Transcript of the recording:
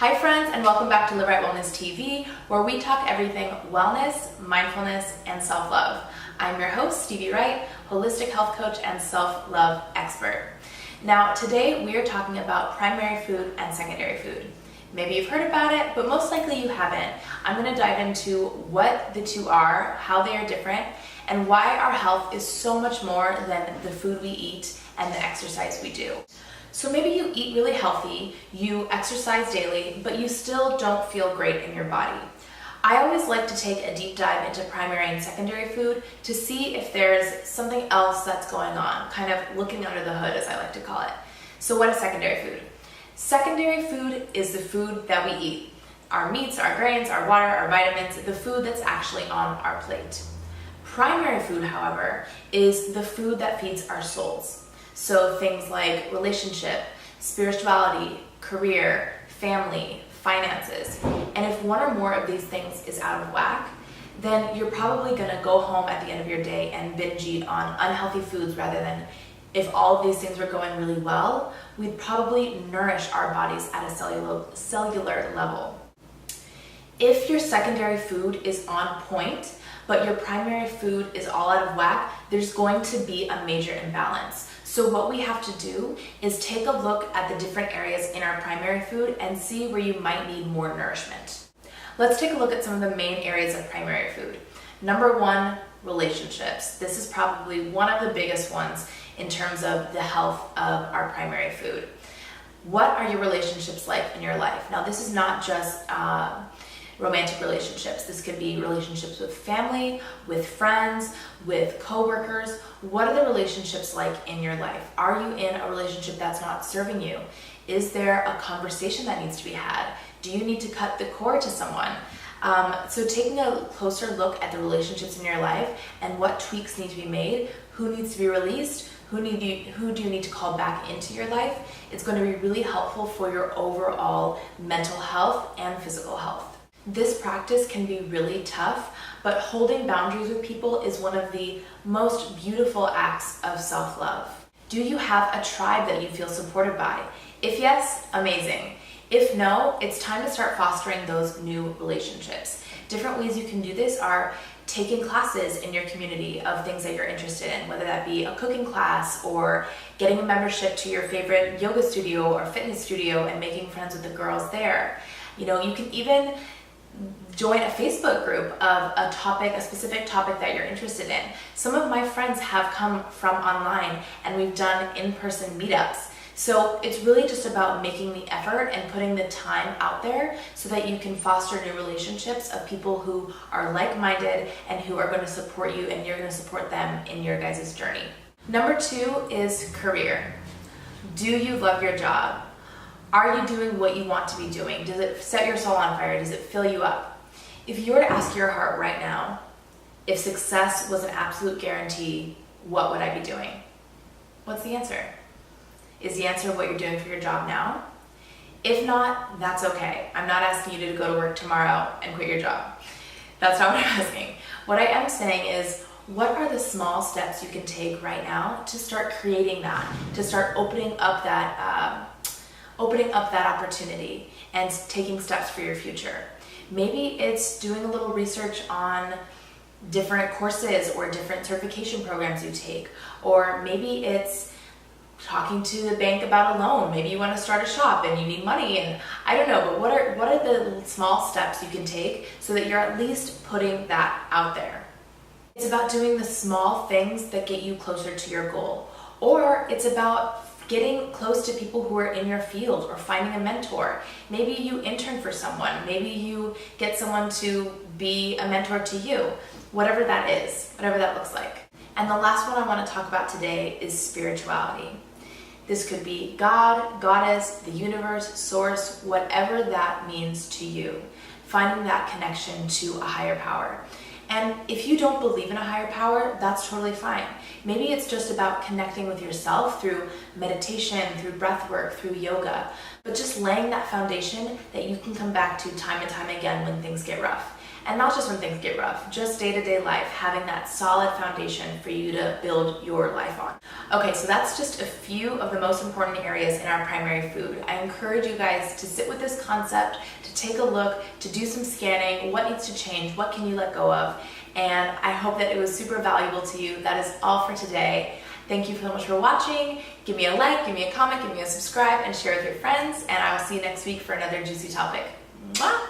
Hi friends, and welcome back to Live Right Wellness TV, where we talk everything wellness, mindfulness, and self-love. I'm your host, Stevie Wright, holistic health coach and self-love expert. Now, today we are talking about primary food and secondary food. Maybe you've heard about it, but most likely you haven't. I'm going to dive into what the two are, how they are different, and why our health is so much more than the food we eat and the exercise we do. So maybe you eat really healthy, you exercise daily, but you still don't feel great in your body. I always like to take a deep dive into primary and secondary food to see if there's something else that's going on, kind of looking under the hood, as I like to call it. So what is secondary food? Secondary food is the food that we eat. Our meats, our grains, our water, our vitamins, the food that's actually on our plate. Primary food, however, is the food that feeds our souls. So things like relationship, spirituality, career, family, finances. And if one or more of these things is out of whack, then you're probably gonna go home at the end of your day and binge eat on unhealthy foods rather than, if all of these things were going really well, we'd probably nourish our bodies at a cellular level. If your secondary food is on point, but your primary food is all out of whack, there's going to be a major imbalance. So what we have to do is take a look at the different areas in our primary food and see where you might need more nourishment. Let's take a look at some of the main areas of primary food. Number one, relationships. This is probably one of the biggest ones in terms of the health of our primary food. What are your relationships like in your life? Now, this is not just romantic relationships. This could be relationships with family, with friends, with coworkers. What are the relationships like in your life? Are you in a relationship that's not serving you? Is there a conversation that needs to be had? Do you need to cut the cord to someone? So taking a closer look at the relationships in your life and what tweaks need to be made, who needs to be released, who do you need to call back into your life, it's going to be really helpful for your overall mental health and physical health. This practice can be really tough, but holding boundaries with people is one of the most beautiful acts of self-love. Do you have a tribe that you feel supported by? If yes, amazing. If no, it's time to start fostering those new relationships. Different ways you can do this are taking classes in your community of things that you're interested in, whether that be a cooking class or getting a membership to your favorite yoga studio or fitness studio and making friends with the girls there. You can even join a Facebook group of a specific topic that you're interested in. Some of my friends have come from online and we've done in-person meetups. So it's really just about making the effort and putting the time out there so that you can foster new relationships of people who are like-minded and who are going to support you and you're going to support them in your guys' journey. Number two is career. Do you love your job? Are you doing what you want to be doing? Does it set your soul on fire? Does it fill you up? If you were to ask your heart right now, if success was an absolute guarantee, what would I be doing? What's the answer? Is the answer what you're doing for your job now? If not, that's okay. I'm not asking you to go to work tomorrow and quit your job. That's not what I'm asking. What I am saying is, what are the small steps you can take right now to start creating that, to start opening up that opportunity and taking steps for your future? Maybe it's doing a little research on different courses or different certification programs you take, or maybe it's talking to the bank about a loan. Maybe you want to start a shop and you need money, and I don't know, but what are the small steps you can take so that you're at least putting that out there? It's about doing the small things that get you closer to your goal, or it's about getting close to people who are in your field or finding a mentor. Maybe you intern for someone. Maybe you get someone to be a mentor to you. Whatever that is, whatever that looks like. And the last one I want to talk about today is spirituality. This could be God, Goddess, the universe, source, whatever that means to you. Finding that connection to a higher power. And if you don't believe in a higher power, that's totally fine. Maybe it's just about connecting with yourself through meditation, through breath work, through yoga, but just laying that foundation that you can come back to time and time again when things get rough. And not just when things get rough, just day-to-day life, having that solid foundation for you to build your life on. Okay, so that's just a few of the most important areas in our primary food. I encourage you guys to sit with this concept, to take a look, to do some scanning, what needs to change, what can you let go of, and I hope that it was super valuable to you. That is all for today. Thank you so much for watching. Give me a like, give me a comment, give me a subscribe, and share with your friends, and I will see you next week for another juicy topic. Mwah!